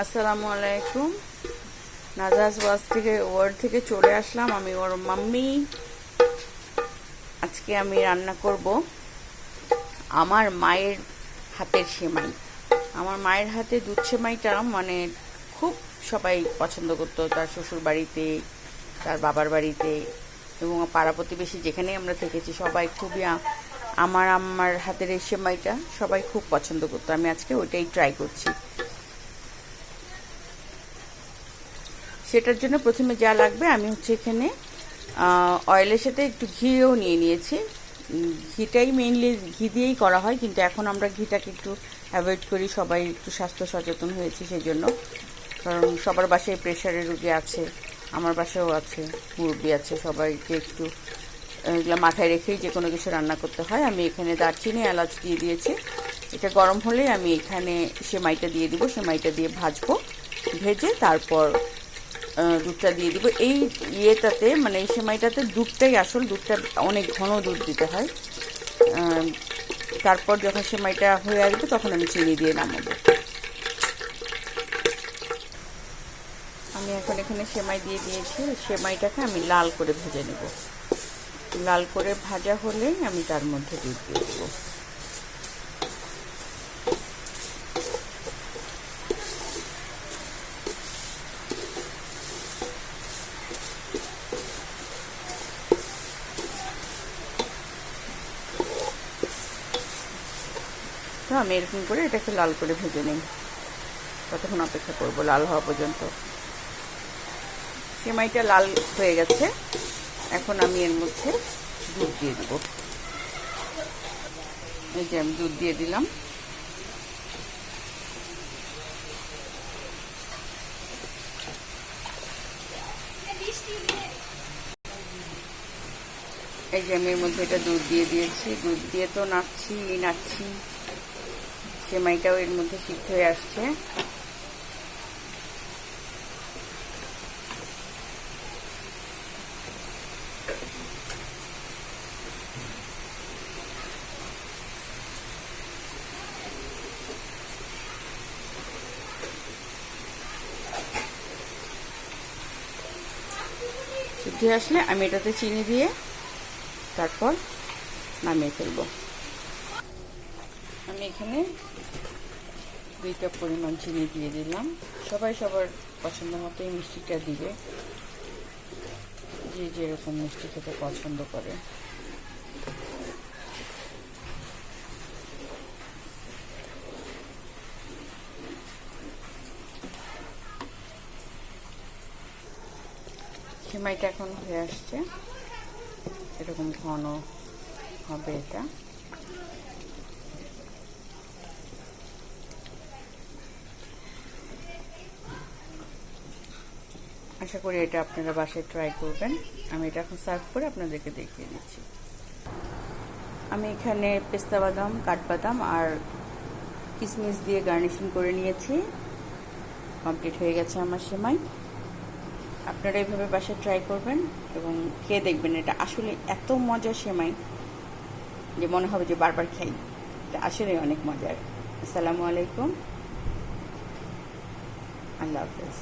আসসালামু আলাইকুম। নাজাজ ওয়ার্ড থেকে চলে আসলাম। আমি ওর মাম্মি। আজকে আমি রান্না করব আমার মায়ের হাতের সেমাই। আমার মায়ের হাতে দুধ সেমাইটা খুব সবাই পছন্দ করতো, তার শ্বশুর বাড়িতে, তার বাবার বাড়িতে এবং পাড়া প্রতিবেশী যেখানেই আমরা থেকেছি সবাই খুবই আমার হাতের এই সেমাইটা সবাই খুব পছন্দ করতো। আমি আজকে ওইটাই ট্রাই করছি। সেটার জন্য প্রথমে যা লাগবে, আমি এখানে অয়েলের সাথে একটু ঘিও নিয়ে নিয়েছি। ঘিটাই মেইনলি, ঘি দিয়েই করা হয়, কিন্তু এখন আমরা ঘিটাকে একটু অ্যাভয়েড করি, সবাই একটু স্বাস্থ্য সচেতন হয়েছে সেই জন্য। কারণ সবার বাসায় প্রেশারের রোগী আছে, আমার বাসায়ও আছে, মুরব্বি আছে, সবাইকে একটু এগুলো মাথায় রেখেই যে কোনো কিছু রান্না করতে হয়। আমি এখানে দারচিনি, এলাচ দিয়ে দিয়েছি। এটা গরম হলে আমি এখানে সেমাইটা দিয়ে দিব। সেমাইটা দিয়ে ভাজবো, ভেজে তারপর দুধটা দিয়ে দিব। এই ইয়েটাতে এই সেমাইটাতে দুধটাই আসল, দুধটা অনেক ঘন দুধ দিতে হয়। তারপর যখন সেমাইটা হয়ে আসবে তখন আমি চিনি দিয়ে নামাবো। আমি এখন এখানে সেমাই দিয়ে দিয়েছি। সেমাইটাকে আমি লাল করে ভেজে নেব। লাল করে ভাজা হলেই আমি তার মধ্যে দুধ দিয়ে দেবো। তো আমি এরকম করে এটাকে লাল করে ভেজে নিই। ততক্ষণ অপেক্ষা করবো লাল হওয়া পর্যন্ত। সেমাইটা লাল হয়ে গেছে, এখন আমি এর মধ্যে দুধ দিয়ে দেব। এই যে আমি দুধ দিয়ে দিলাম। এই যে আমি এর মধ্যে এটা দুধ দিয়ে দিয়েছি। দুধ দিয়ে তো নাড়ছি, সেমাইটাও এর মধ্যে সিদ্ধ হয়ে আসছে। সিদ্ধ হয়ে আসলে আমি এটাতে চিনি দিয়ে তারপর নামিয়ে ফেলবো। আমি এখানে 2 কাপ পরিমাণ চিনি দিয়ে দিলাম। সবাই সবার পছন্দ মতো এই মিষ্টিটা দিবে, যে যেরকম মিষ্টি খেতে পছন্দ করে। সেমাইটা এখন হয়ে আসছে, এরকম ঘন হবে এটা। আশা করি এটা আপনারা বাসায় ট্রাই করবেন। আমি এটা এখন সার্ভ করে আপনাদেরকে দেখিয়ে দিচ্ছি। আমি এখানে পেস্তা বাদাম, কাঠবাদাম আর কিশমিশ দিয়ে গার্নিশিং করে নিয়েছি। কমপ্লিট হয়ে গেছে আমার সেমাই। আপনারা এইভাবে বাসায় ট্রাই করবেন এবং খেয়ে দেখবেন। এটা আসলে এত মজার সেমাই যে মনে হবে যে বারবার খাই। এটা আসলে অনেক মজার। আসসালামু আলাইকুম, আল্লাহ হাফেজ।